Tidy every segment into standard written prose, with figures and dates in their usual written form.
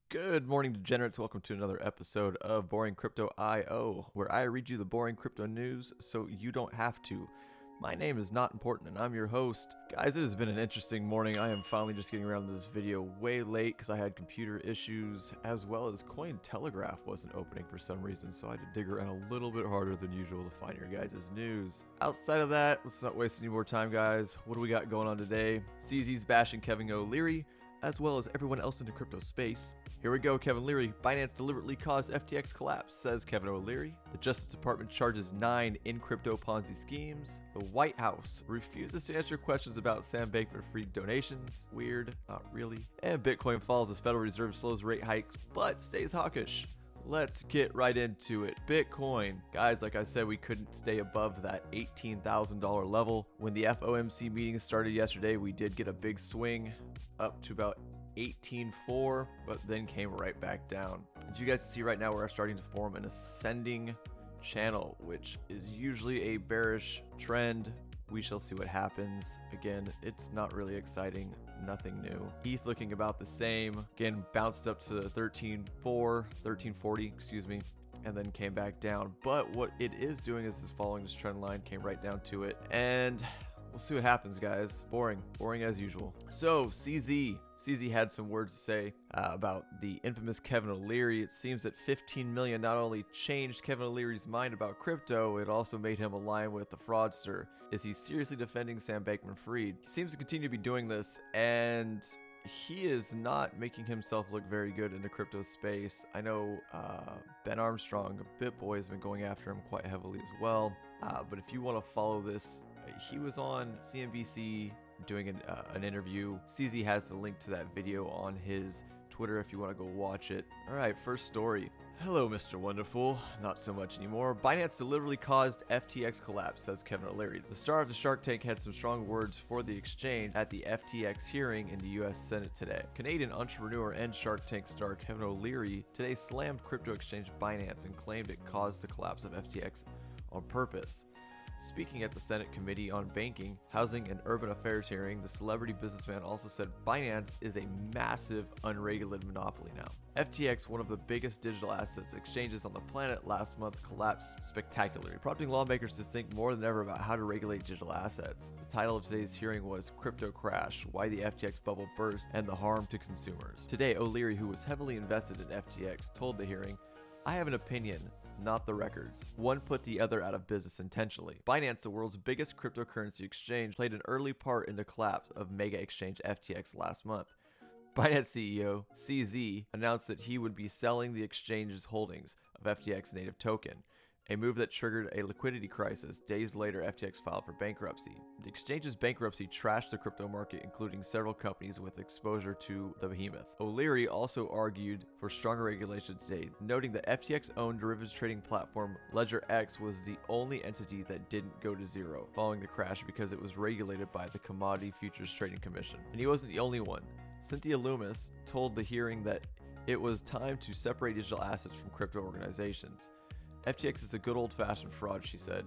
Good morning, degenerates. Welcome to another episode of Boring Crypto I.O., where I read you the boring crypto news so you don't have to. My name is Not Important, and I'm your host. Guys, it has been an interesting morning. I am finally just getting around to this video way late because I had computer issues, as well as Cointelegraph wasn't opening for some reason, so I had to dig around a little bit harder than usual to find your guys' news. Outside of that, let's not waste any more time, guys. What do we got going on today? CZ's bashing Kevin O'Leary, as well as everyone else in the crypto space. Here we go, Kevin O'Leary. Binance deliberately caused FTX collapse, says Kevin O'Leary. The Justice Department charges 9 in crypto Ponzi schemes. The White House refuses to answer questions about Sam Bankman-Fried donations. Weird, not really. And Bitcoin falls as Federal Reserve slows rate hikes, but stays hawkish. Let's get right into it. Bitcoin. Guys, like I said, we couldn't stay above that $18,000 level. When the FOMC meeting started yesterday, we did get a big swing up to about 18.4, but then came right back down. As you guys see right now, we're starting to form an ascending channel, which is usually a bearish trend. We shall see what happens. Again, it's not really exciting, nothing new. ETH looking about the same. Again, bounced up to 1340, excuse me, and then came back down. But what it is doing is following this trend line, came right down to it, and we'll see what happens, guys. Boring as usual. So CZ had some words to say about the infamous Kevin O'Leary. It seems that 15 million not only changed Kevin O'Leary's mind about crypto, it also made him align with the fraudster. Is he seriously defending Sam Bankman-Fried? He seems to continue to be doing this, and he is not making himself look very good in the crypto space. I know Ben Armstrong, BitBoy, has been going after him quite heavily as well. But if you want to follow this, he was on CNBC doing an interview. CZ has the link to that video on his Twitter if you want to go watch it. All right, first story. Hello, Mr. Wonderful. Not so much anymore. Binance deliberately caused FTX collapse, says Kevin O'Leary. The star of the Shark Tank had some strong words for the exchange at the FTX hearing in the U.S. Senate today. Canadian entrepreneur and Shark Tank star Kevin O'Leary today slammed crypto exchange Binance and claimed it caused the collapse of FTX on purpose. Speaking at the Senate Committee on Banking, Housing, and Urban Affairs hearing, the celebrity businessman also said Binance is a massive, unregulated monopoly now. FTX, one of the biggest digital assets exchanges on the planet, last month collapsed spectacularly, prompting lawmakers to think more than ever about how to regulate digital assets. The title of today's hearing was Crypto Crash, Why the FTX Bubble Burst, and the Harm to Consumers. Today, O'Leary, who was heavily invested in FTX, told the hearing, I have an opinion, not the records. One put the other out of business intentionally. Binance, the world's biggest cryptocurrency exchange, played an early part in the collapse of mega exchange FTX last month. Binance CEO CZ announced that he would be selling the exchange's holdings of FTX native token, a move that triggered a liquidity crisis. Days later, FTX filed for bankruptcy. The exchange's bankruptcy trashed the crypto market, including several companies with exposure to the behemoth. O'Leary also argued for stronger regulation today, noting that FTX-owned derivatives trading platform LedgerX was the only entity that didn't go to zero following the crash because it was regulated by the Commodity Futures Trading Commission. And he wasn't the only one. Cynthia Loomis told the hearing that it was time to separate digital assets from crypto organizations. FTX is a good old-fashioned fraud, she said.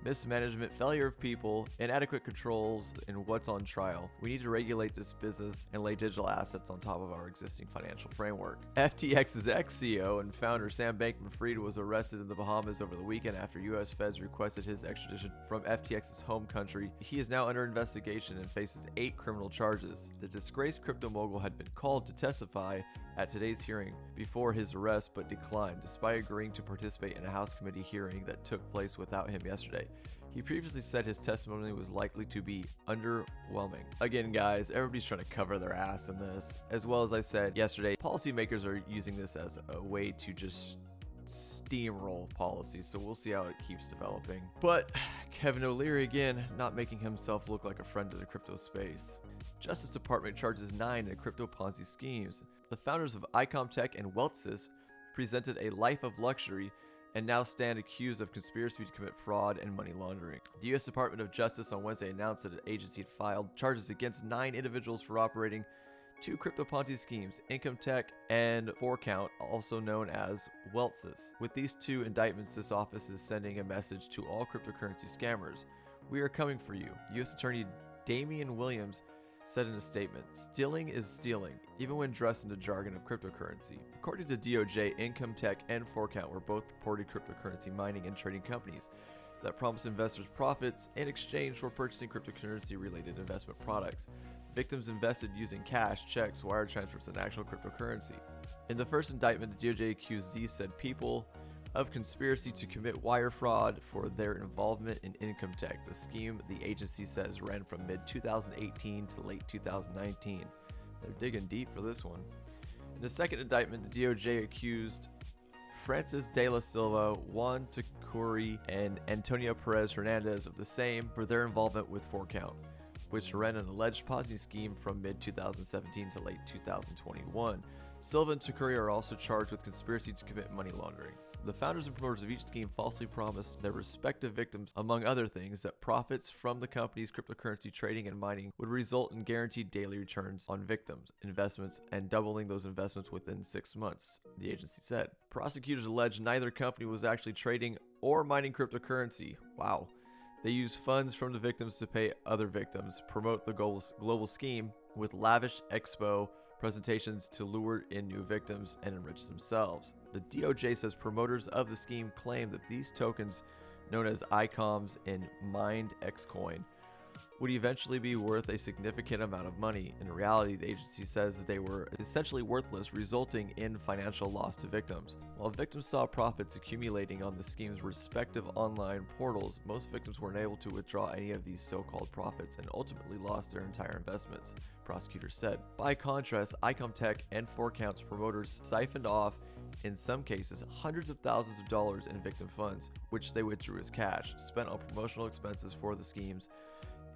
Mismanagement, failure of people, inadequate controls, and what's on trial. We need to regulate this business and lay digital assets on top of our existing financial framework. FTX's ex-CEO and founder Sam Bankman-Fried was arrested in the Bahamas over the weekend after U.S. feds requested his extradition from FTX's home country. He is now under investigation and faces 8 criminal charges. The disgraced crypto mogul had been called to testify at today's hearing before his arrest, but declined, despite agreeing to participate in a House committee hearing that took place without him yesterday. He previously said his testimony was likely to be underwhelming. Again, guys, everybody's trying to cover their ass in this. As well as I said yesterday, policymakers are using this as a way to just steamroll policies, so we'll see how it keeps developing. But Kevin O'Leary, again, not making himself look like a friend to the crypto space. Justice Department charges 9 in crypto Ponzi schemes. The founders of IcomTech and WealthSys presented a life of luxury and now stand accused of conspiracy to commit fraud and money laundering. The U.S. Department of Justice on Wednesday announced that the agency had filed charges against 9 individuals for operating 2 crypto Ponzi schemes, IncomTech and 4Count, also known as WealthSys. With these 2 indictments, this office is sending a message to all cryptocurrency scammers. We are coming for you. U.S. Attorney Damian Williams said in a statement, "Stealing is stealing, even when dressed in the jargon of cryptocurrency." According to DOJ, Income Tech and Forecount were both purported cryptocurrency mining and trading companies that promised investors profits in exchange for purchasing cryptocurrency-related investment products. Victims invested using cash, checks, wire transfers, and actual cryptocurrency. In the first indictment, the DOJ accused these said people of conspiracy to commit wire fraud for their involvement in Income Tech. The scheme, the agency says, ran from mid-2018 to late 2019. They're digging deep for this one. In the second indictment, the DOJ accused Francis de la Silva, Juan Tacuri, and Antonio Perez Hernandez of the same for their involvement with Forecount, which ran an alleged Ponzi scheme from mid-2017 to late 2021. Silva and Tacuri are also charged with conspiracy to commit money laundering. The founders and promoters of each scheme falsely promised their respective victims, among other things, that profits from the company's cryptocurrency trading and mining would result in guaranteed daily returns on victims' investments and doubling those investments within 6 months, the agency said. Prosecutors allege neither company was actually trading or mining cryptocurrency. Wow. They used funds from the victims to pay other victims, promote the global scheme with lavish expo presentations to lure in new victims and enrich themselves. The DOJ says promoters of the scheme claim that these tokens, known as ICOMs and mined Xcoin, would eventually be worth a significant amount of money. In reality, the agency says that they were essentially worthless, resulting in financial loss to victims. While victims saw profits accumulating on the scheme's respective online portals, most victims weren't able to withdraw any of these so-called profits and ultimately lost their entire investments, prosecutors said. By contrast, Icom Tech and Forecount's promoters siphoned off, in some cases, hundreds of thousands of dollars in victim funds, which they withdrew as cash, spent on promotional expenses for the schemes,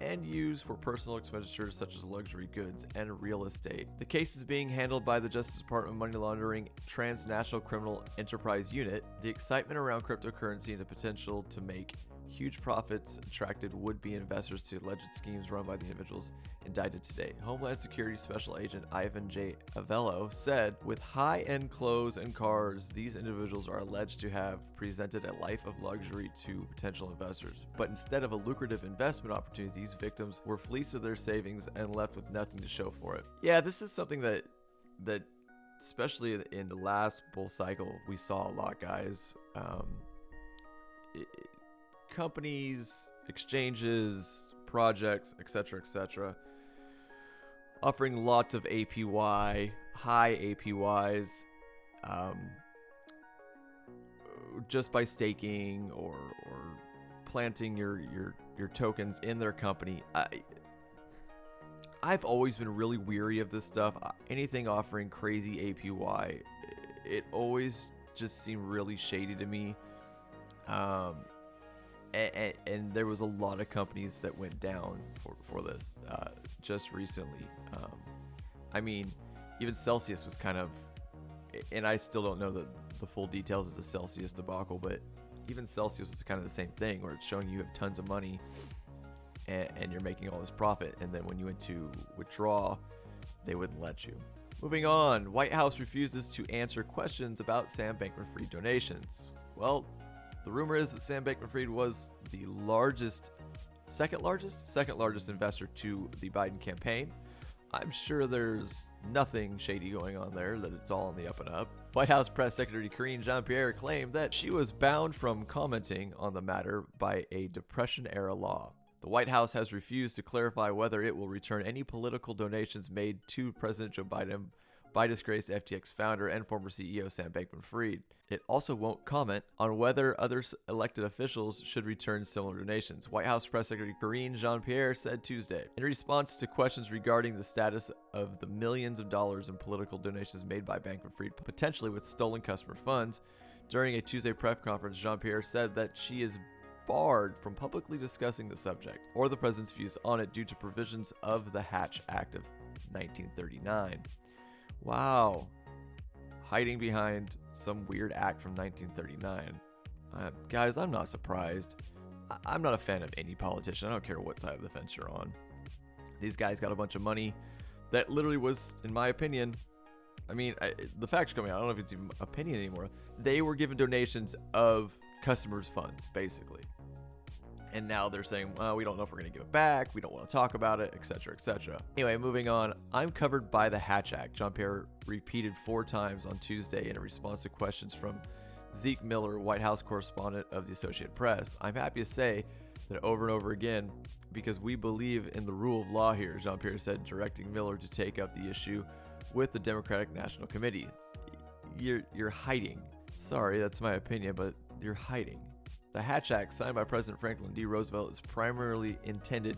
and used for personal expenditures such as luxury goods and real estate. The case is being handled by the Justice Department Money Laundering Transnational Criminal Enterprise Unit. The excitement around cryptocurrency and the potential to make huge profits attracted would-be investors to alleged schemes run by the individuals indicted today. Homeland Security Special Agent Ivan J. Avello said, "With high-end clothes and cars, these individuals are alleged to have presented a life of luxury to potential investors. But instead of a lucrative investment opportunity, these victims were fleeced of their savings and left with nothing to show for it." Yeah, this is something that especially in the last bull cycle, we saw a lot, guys. Companies, exchanges, projects, etc., offering lots of APY, high APYs, just by staking or planting your tokens in their company. I've always been really weary of this stuff. Anything offering crazy APY, it always just seemed really shady to me. And there was a lot of companies that went down for this just recently. I mean, even Celsius was kind of, and I still don't know the full details of the Celsius debacle, but even Celsius was kind of the same thing, where it's showing you have tons of money and you're making all this profit, and then when you went to withdraw, they wouldn't let you. Moving on, White House refuses to answer questions about Sam Bankman-Fried donations. Well, the rumor is that Sam Bankman-Fried was the second largest investor to the Biden campaign. I'm sure there's nothing shady going on there, that it's all on the up and up. White House Press Secretary Karine Jean-Pierre claimed that she was bound from commenting on the matter by a Depression-era law. The White House has refused to clarify whether it will return any political donations made to President Joe Biden by disgraced FTX founder and former CEO Sam Bankman-Fried. It also won't comment on whether other elected officials should return similar donations, White House Press Secretary Karine Jean-Pierre said Tuesday. In response to questions regarding the status of the millions of dollars in political donations made by Bankman-Fried, potentially with stolen customer funds, during a Tuesday press conference, Jean-Pierre said that she is barred from publicly discussing the subject or the president's views on it due to provisions of the Hatch Act of 1939. Wow. Hiding behind some weird act from 1939. Guys, I'm not surprised. I'm not a fan of any politician. I don't care what side of the fence you're on. These guys got a bunch of money that literally was, in my opinion, the facts coming out, I don't know if it's even opinion anymore. They were given donations of customers' funds, basically. And now they're saying, well, we don't know if we're going to give it back. We don't want to talk about it, etc., etc. Anyway, moving on. I'm covered by the Hatch Act. Jean-Pierre repeated 4 times on Tuesday in a response to questions from Zeke Miller, White House correspondent of the Associated Press. I'm happy to say that over and over again, because we believe in the rule of law here, Jean-Pierre said, directing Miller to take up the issue with the Democratic National Committee. You're hiding. Sorry, that's my opinion, but you're hiding. The Hatch Act, signed by President Franklin D. Roosevelt, is primarily intended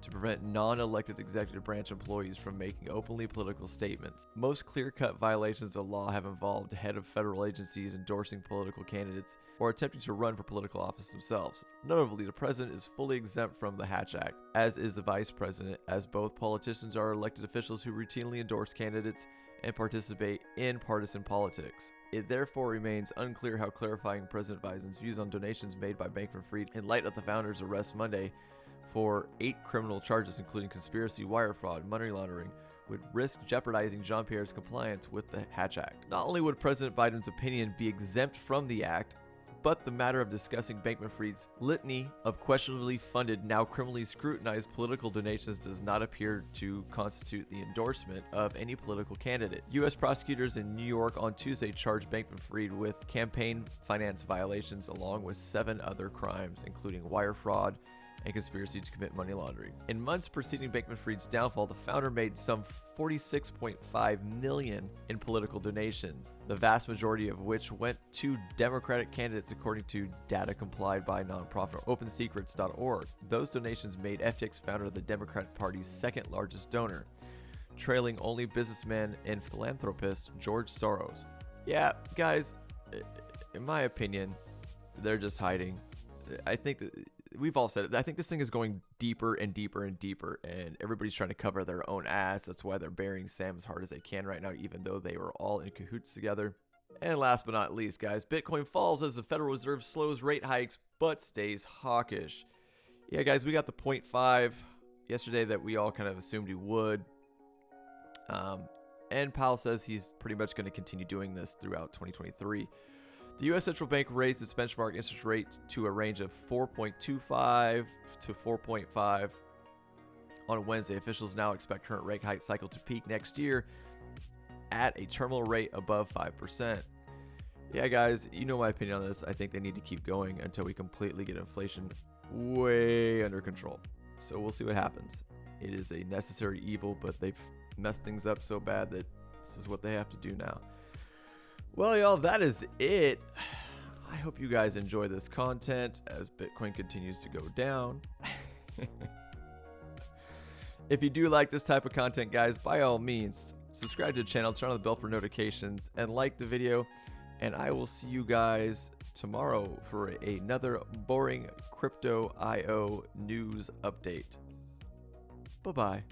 to prevent non-elected executive branch employees from making openly political statements. Most clear-cut violations of law have involved head of federal agencies endorsing political candidates or attempting to run for political office themselves. Notably, the president is fully exempt from the Hatch Act, as is the vice president, as both politicians are elected officials who routinely endorse candidates and participate in partisan politics. It therefore remains unclear how clarifying President Biden's views on donations made by bankman-fried in light of the founder's arrest Monday for 8 criminal charges, including conspiracy, wire fraud, money laundering, would risk jeopardizing Jean-Pierre's compliance with the Hatch Act. Not only would President Biden's opinion be exempt from the act, but the matter of discussing bankman-fried's litany of questionably funded, now criminally scrutinized political donations does not appear to constitute the endorsement of any political candidate. U.S. prosecutors in New York on Tuesday charged bankman-fried with campaign finance violations along with 7 other crimes, including wire fraud and conspiracy to commit money laundering. In months preceding bankman-fried's downfall, the founder made some $46.5 million in political donations, the vast majority of which went to Democratic candidates according to data complied by nonprofit OpenSecrets.org. Those donations made FTX founder the Democratic Party's second largest donor, trailing only businessman and philanthropist George Soros. Yeah, guys, in my opinion, they're just hiding. I think that we've all said it. I think this thing is going deeper and deeper and deeper, and everybody's trying to cover their own ass. That's why they're burying Sam as hard as they can right now, even though they were all in cahoots together. And last but not least, guys, Bitcoin falls as the Federal Reserve slows rate hikes but stays hawkish. Yeah, guys, we got the 0.5 yesterday that we all kind of assumed he would. And Powell says he's pretty much going to continue doing this throughout 2023. The U.S. Central Bank raised its benchmark interest rate to a range of 4.25 to 4.5 on Wednesday. Officials now expect current rate hike cycle to peak next year at a terminal rate above 5%. Yeah, guys, you know my opinion on this. I think they need to keep going until we completely get inflation way under control. So we'll see what happens. It is a necessary evil, but they've messed things up so bad that this is what they have to do now. Well, y'all, that is it. I hope you guys enjoy this content as Bitcoin continues to go down. If you do like this type of content, guys, by all means, subscribe to the channel, turn on the bell for notifications, and like the video. And I will see you guys tomorrow for another boring crypto IO news update. Bye-bye.